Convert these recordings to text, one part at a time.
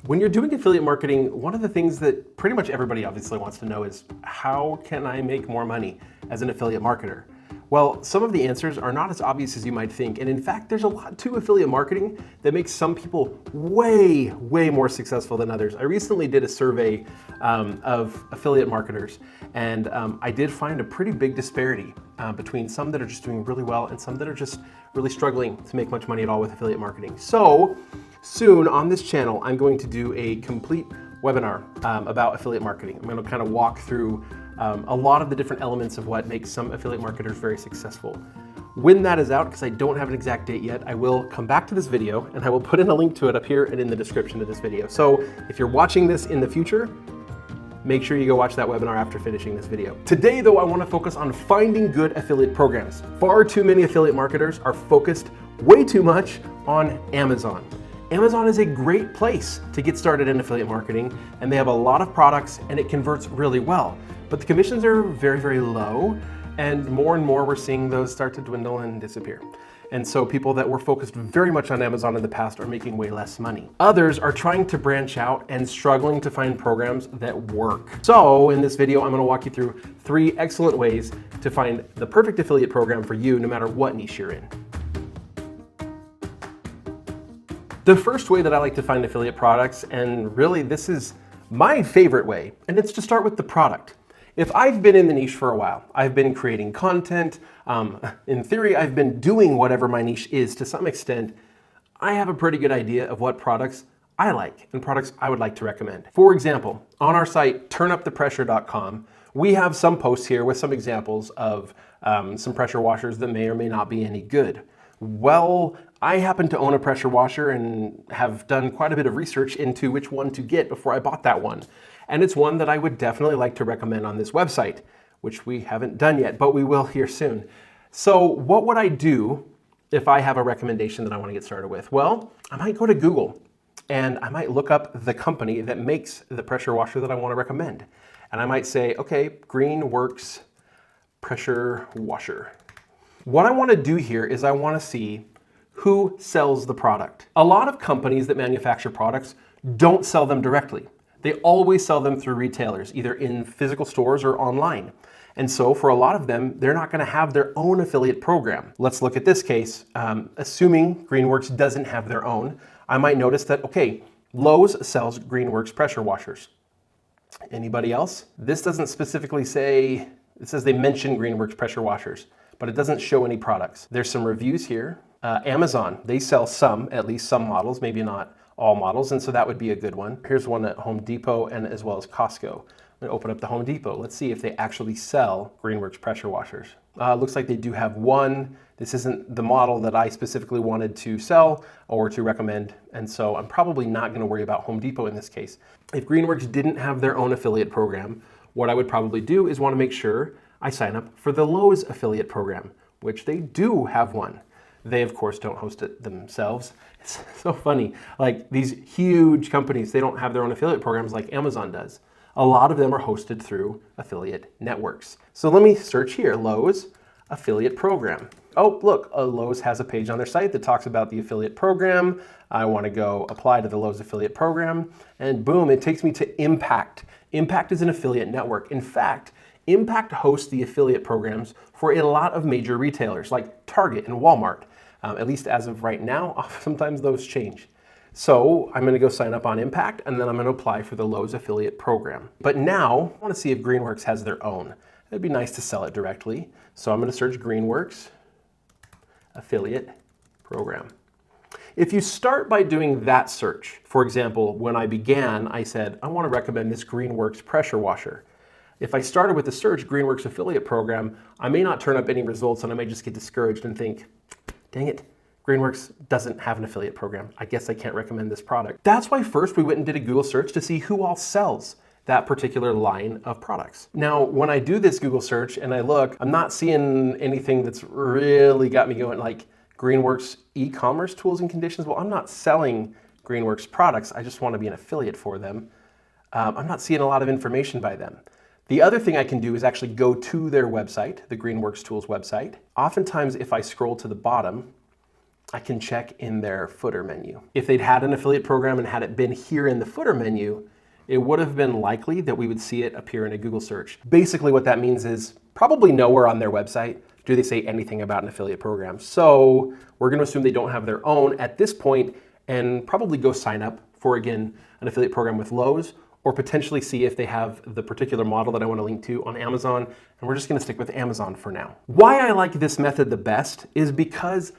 When you're doing affiliate marketing, one of the things that pretty much everybody obviously wants to know is, how can I make more money as an affiliate marketer? Well, some of the answers are not as obvious as you might think. And in fact, there's a lot to affiliate marketing that makes some people way more successful than others. I recently did a survey of affiliate marketers, and I did find a pretty big disparity between some that are just doing really well and some that are just really struggling to make much money at all with affiliate marketing. So soon on this channel, I'm going to do a complete webinar about affiliate marketing. I'm going to kind of walk through a lot of the different elements of what makes some affiliate marketers very successful. When that is out, because I don't have an exact date yet, I will come back to this video and I will put in a link to it up here and in the description of this video. So if you're watching this in the future, make sure you go watch that webinar after finishing this video. Today though, I want to focus on finding good affiliate programs. Far too many affiliate marketers are focused way too much on Amazon. Amazon is a great place to get started in affiliate marketing, and they have a lot of products and it converts really well. But the commissions are very low, and more we're seeing those start to dwindle and disappear. And so people that were focused very much on Amazon in the past are making way less money. Others are trying to branch out and struggling to find programs that work. So in this video, I'm going to walk you through 3 excellent ways to find the perfect affiliate program for you, no matter what niche you're in. The first way that I like to find affiliate products, and really this is my favorite way, and it's to start with the product. If I've been in the niche for a while, I've been creating content, in theory, I've been doing whatever my niche is to some extent, I have a pretty good idea of what products I like and products I would like to recommend. For example, on our site, turnupthepressure.com, we have some posts here with some examples of some pressure washers that may or may not be any good. Well, I happen to own a pressure washer and have done quite a bit of research into which one to get before I bought that one. And it's one that I would definitely like to recommend on this website, which we haven't done yet, but we will here soon. So what would I do if I have a recommendation that I want to get started with? Well, I might go to Google and I might look up the company that makes the pressure washer that I want to recommend. And I might say, okay, Greenworks pressure washer. What I want to do here is I want to see who sells the product. A lot of companies that manufacture products don't sell them directly. They always sell them through retailers, either in physical stores or online. And so for a lot of them, they're not going to have their own affiliate program. Let's look at this case. Assuming Greenworks doesn't have their own, I might notice that, okay, Lowe's sells Greenworks pressure washers. Anybody else? This doesn't specifically say, it says they mention Greenworks pressure washers, but it doesn't show any products. There's some reviews here. Amazon, they sell some, at least some models, maybe not all models, and so that would be a good one. Here's one at Home Depot and as well as Costco. I'm gonna open up the Home Depot. Let's see if they actually sell Greenworks pressure washers. Looks like they do have one. This isn't the model that I specifically wanted to sell or to recommend, and so I'm probably not gonna worry about Home Depot in this case. If Greenworks didn't have their own affiliate program, what I would probably do is wanna make sure I sign up for the Lowe's affiliate program, which they do have one. They, of course, don't host it themselves. It's so funny. Like these huge companies, they don't have their own affiliate programs like Amazon does. A lot of them are hosted through affiliate networks. So let me search here, Lowe's affiliate program. Oh, look, Lowe's has a page on their site that talks about the affiliate program. I want to go apply to the Lowe's affiliate program, and boom, it takes me to Impact. Impact is an affiliate network. In fact, Impact hosts the affiliate programs for a lot of major retailers like Target and Walmart. At least as of right now, sometimes those change. So I'm gonna go sign up on Impact and then I'm gonna apply for the Lowe's affiliate program. But now I wanna see if Greenworks has their own. It'd be nice to sell it directly. So I'm gonna search Greenworks affiliate program. If you start by doing that search, for example, when I began, I said, I wanna recommend this Greenworks pressure washer. If I started with the search Greenworks affiliate program, I may not turn up any results and I may just get discouraged and think, dang it, Greenworks doesn't have an affiliate program. I guess I can't recommend this product. That's why first we went and did a Google search to see who all sells that particular line of products. Now, when I do this Google search and I look, I'm not seeing anything that's really got me going, like Greenworks e-commerce tools and conditions. Well, I'm not selling Greenworks products. I just want to be an affiliate for them. I'm not seeing a lot of information by them. The other thing I can do is actually go to their website, the Greenworks Tools website. Oftentimes, if I scroll to the bottom, I can check in their footer menu. If they'd had an affiliate program and had it been here in the footer menu, it would have been likely that we would see it appear in a Google search. Basically what that means is probably nowhere on their website do they say anything about an affiliate program. So we're gonna assume they don't have their own at this point and probably go sign up for, again, an affiliate program with Lowe's, or potentially see if they have the particular model that I want to link to on Amazon. And we're just gonna stick with Amazon for now. Why I like this method the best is because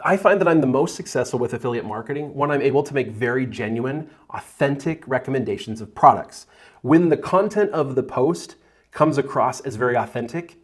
I find that I'm the most successful with affiliate marketing when I'm able to make very genuine, authentic recommendations of products. When the content of the post comes across as very authentic,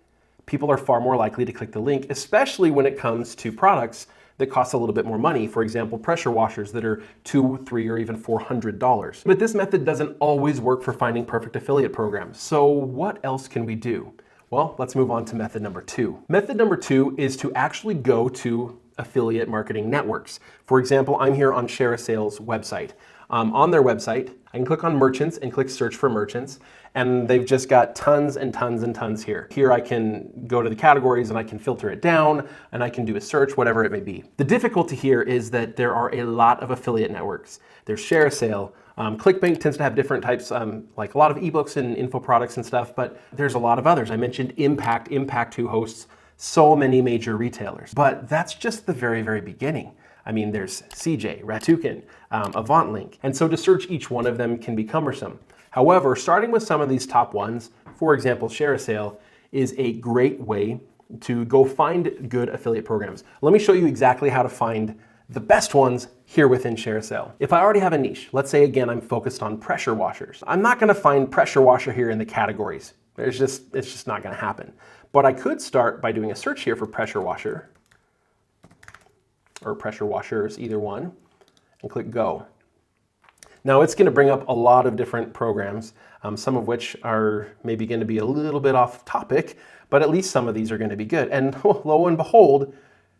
people are far more likely to click the link, especially when it comes to products that cost a little bit more money. For example, pressure washers that are $200, $300, or even $400. But this method doesn't always work for finding perfect affiliate programs. So what else can we do? Well, let's move on to method number 2. Method number 2 is to actually go to affiliate marketing networks. For example, I'm here on ShareASale's website. On their website, I can click on merchants and click search for merchants, and they've just got tons and tons and tons here. Here I can go to the categories and I can filter it down and I can do a search, whatever it may be. The difficulty here is that there are a lot of affiliate networks. There's ShareASale. ClickBank tends to have different types, like a lot of ebooks and info products and stuff, but there's a lot of others. I mentioned Impact, who hosts so many major retailers. But that's just the very, very beginning. I mean, there's CJ, Rakuten, AvantLink. And so to search each one of them can be cumbersome. However, starting with some of these top ones, for example, ShareASale, is a great way to go find good affiliate programs. Let me show you exactly how to find the best ones here within ShareASale. If I already have a niche, let's say again, I'm focused on pressure washers. I'm not gonna find pressure washer here in the categories. It's just not gonna happen. But I could start by doing a search here for pressure washer, or pressure washers, either one, and click go. Now it's gonna bring up a lot of different programs, some of which are maybe gonna be a little bit off topic, but at least some of these are gonna be good. And lo and behold,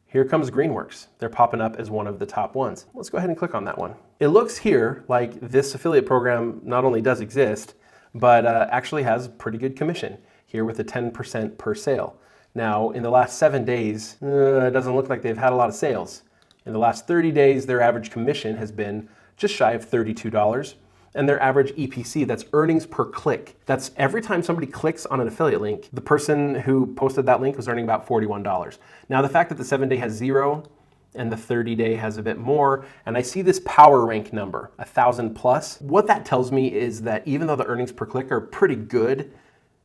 here comes Greenworks. They're popping up as one of the top ones. Let's go ahead and click on that one. It looks here like this affiliate program not only does exist, but actually has pretty good commission here with a 10% per sale. Now, in the last 7 days, it doesn't look like they've had a lot of sales. In the last 30 days, their average commission has been just shy of $32, and their average EPC, that's earnings per click. That's every time somebody clicks on an affiliate link, the person who posted that link was earning about $41. Now, the fact that the 7-day has 0 and the 30-day has a bit more, and I see this power rank number, 1,000 plus. What that tells me is that even though the earnings per click are pretty good,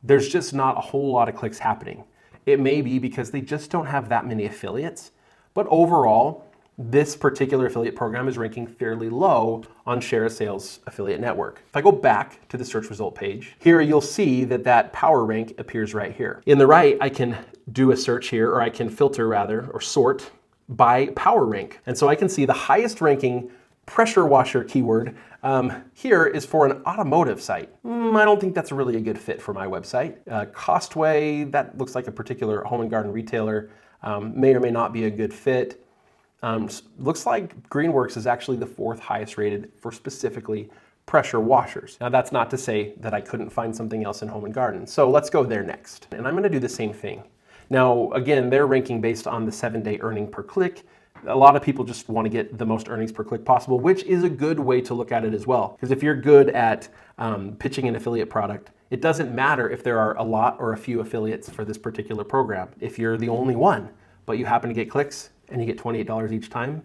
there's just not a whole lot of clicks happening. It may be because they just don't have that many affiliates, but overall, this particular affiliate program is ranking fairly low on ShareASale's affiliate network. If I go back to the search result page, here you'll see that power rank appears right here. In the right, I can do a search here, or I can filter rather, or sort by power rank. And so I can see the highest ranking pressure washer keyword here is for an automotive site. I don't think that's really a good fit for my website. Costway, that looks like a particular home and garden retailer, may or may not be a good fit. Looks like Greenworks is actually the 4th highest rated for specifically pressure washers. Now that's not to say that I couldn't find something else in home and garden. So let's go there next. And I'm gonna do the same thing. Now, again, they're ranking based on the 7-day earning per click. A lot of people just want to get the most earnings per click possible, which is a good way to look at it as well. Because if you're good at pitching an affiliate product, it doesn't matter if there are a lot or a few affiliates for this particular program. If you're the only one, but you happen to get clicks and you get $28 each time,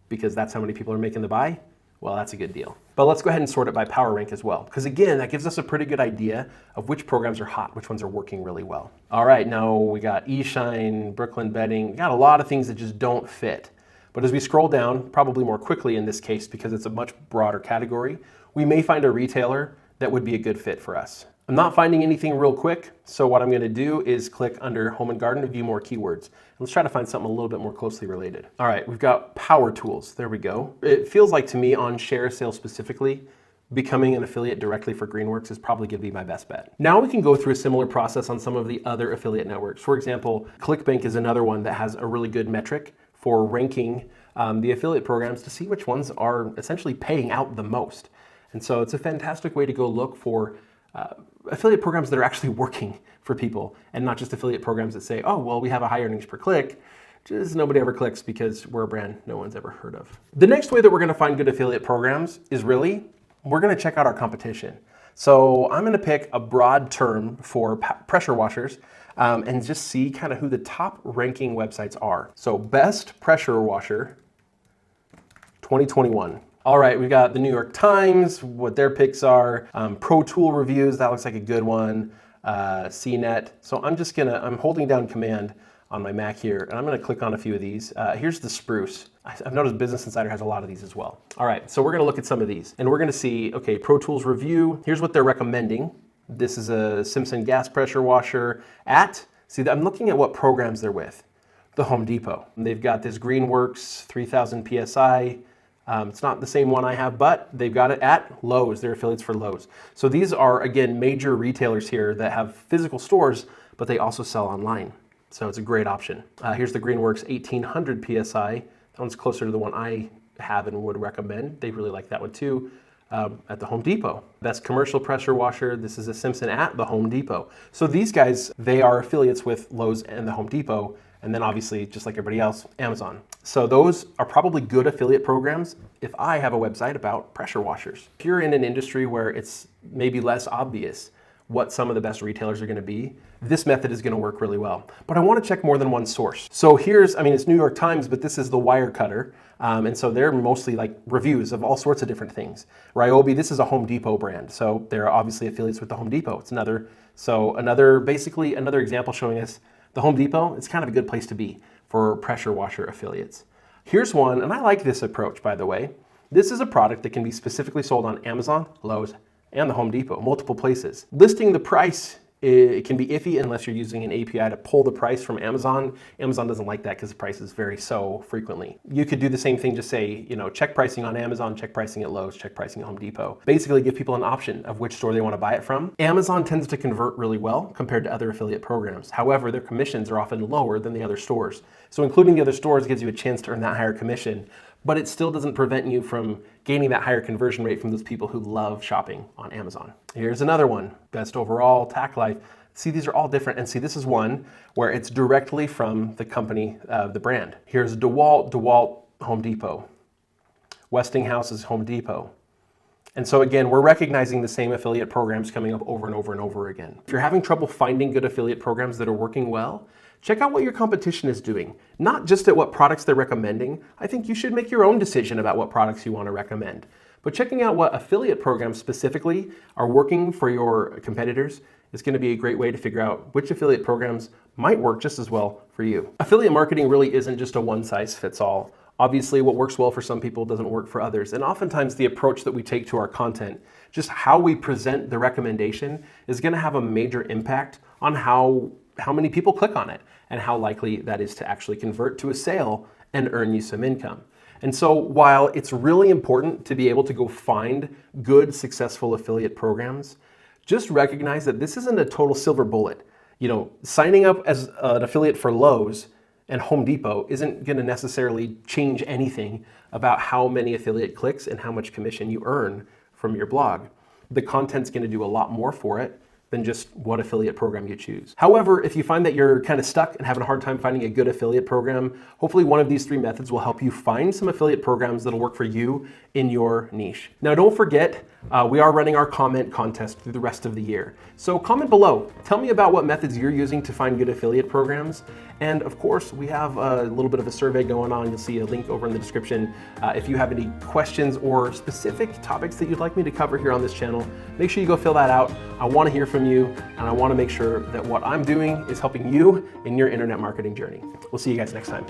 because that's how many people are making the buy, well, that's a good deal. But let's go ahead and sort it by power rank as well, because again, that gives us a pretty good idea of which programs are hot, which ones are working really well. All right, now we got eShine, Brooklyn Bedding, we got a lot of things that just don't fit. But as we scroll down, probably more quickly in this case, because it's a much broader category, we may find a retailer that would be a good fit for us. I'm not finding anything real quick, so what I'm gonna do is click under Home and Garden to view more keywords. Let's try to find something a little bit more closely related. All right, we've got power tools, there we go. It feels like to me on ShareASale specifically, becoming an affiliate directly for Greenworks is probably gonna be my best bet. Now we can go through a similar process on some of the other affiliate networks. For example, ClickBank is another one that has a really good metric for ranking the affiliate programs to see which ones are essentially paying out the most. And so it's a fantastic way to go look for affiliate programs that are actually working for people, and not just affiliate programs that say, oh, well, we have a high earnings per click. just nobody ever clicks because we're a brand no one's ever heard of. The next way that we're gonna find good affiliate programs is really, we're gonna check out our competition. So I'm gonna pick a broad term for pressure washers and just see kind of who the top ranking websites are. So best pressure washer 2021. All right, we've got the New York Times, what their picks are, Pro Tool Reviews, that looks like a good one, CNET. So I'm holding down Command on my Mac here, and I'm gonna click on a few of these. Here's the Spruce. I've noticed Business Insider has a lot of these as well. All right, so we're gonna look at some of these, and we're gonna see, okay, Pro Tools Review, here's what they're recommending. This is a Simpson gas pressure washer see, I'm looking at what programs they're with. The Home Depot. They've got this Greenworks 3000 PSI. It's not the same one I have, but they've got it at Lowe's. They're affiliates for Lowe's. So these are, again, major retailers here that have physical stores, but they also sell online. So it's a great option. Here's the Greenworks 1800 PSI. That one's closer to the one I have and would recommend. They really like that one too. At the Home Depot. Best commercial pressure washer. This is a Simpson at the Home Depot. So these guys, they are affiliates with Lowe's and the Home Depot. And then obviously, just like everybody else, Amazon. So those are probably good affiliate programs if I have a website about pressure washers. If you're in an industry where it's maybe less obvious what some of the best retailers are gonna be, this method is gonna work really well. But I wanna check more than one source. So it's New York Times, but this is the Wirecutter. And so they're mostly like reviews of all sorts of different things. Ryobi, this is a Home Depot brand. So they're obviously affiliates with the Home Depot. It's another example showing us the Home Depot, it's kind of a good place to be for pressure washer affiliates. Here's one, and I like this approach, by the way. This is a product that can be specifically sold on Amazon, Lowe's, and the Home Depot, multiple places. Listing the price, it can be iffy unless you're using an API to pull the price from Amazon. Amazon doesn't like that because the prices vary so frequently. You could do the same thing, just say, check pricing on Amazon, check pricing at Lowe's, check pricing at Home Depot. Basically give people an option of which store they want to buy it from. Amazon tends to convert really well compared to other affiliate programs. However, their commissions are often lower than the other stores. So including the other stores gives you a chance to earn that higher commission, but it still doesn't prevent you from gaining that higher conversion rate from those people who love shopping on Amazon. Here's another one, Best Overall, Tack Life. See, these are all different, and see, this is one where it's directly from the company, the brand. Here's DeWalt Home Depot. Westinghouse is Home Depot. And so again, we're recognizing the same affiliate programs coming up over and over and over again. If you're having trouble finding good affiliate programs that are working well, check out what your competition is doing, not just at what products they're recommending. I think you should make your own decision about what products you want to recommend. But checking out what affiliate programs specifically are working for your competitors is going to be a great way to figure out which affiliate programs might work just as well for you. Affiliate marketing really isn't just a one-size-fits-all. Obviously, what works well for some people doesn't work for others. And oftentimes the approach that we take to our content, just how we present the recommendation, is going to have a major impact on how many people click on it and how likely that is to actually convert to a sale and earn you some income. And so while it's really important to be able to go find good, successful affiliate programs, just recognize that this isn't a total silver bullet. Signing up as an affiliate for Lowe's and Home Depot isn't going to necessarily change anything about how many affiliate clicks and how much commission you earn from your blog. The content's going to do a lot more for it than just what affiliate program you choose. However, if you find that you're kind of stuck and having a hard time finding a good affiliate program, hopefully one of these 3 methods will help you find some affiliate programs that'll work for you in your niche. Now, don't forget, we are running our comment contest through the rest of the year. So comment below. Tell me about what methods you're using to find good affiliate programs. And of course, we have a little bit of a survey going on. You'll see a link over in the description. If you have any questions or specific topics that you'd like me to cover here on this channel, make sure you go fill that out. I want to hear from you, and I want to make sure that what I'm doing is helping you in your internet marketing journey. We'll see you guys next time.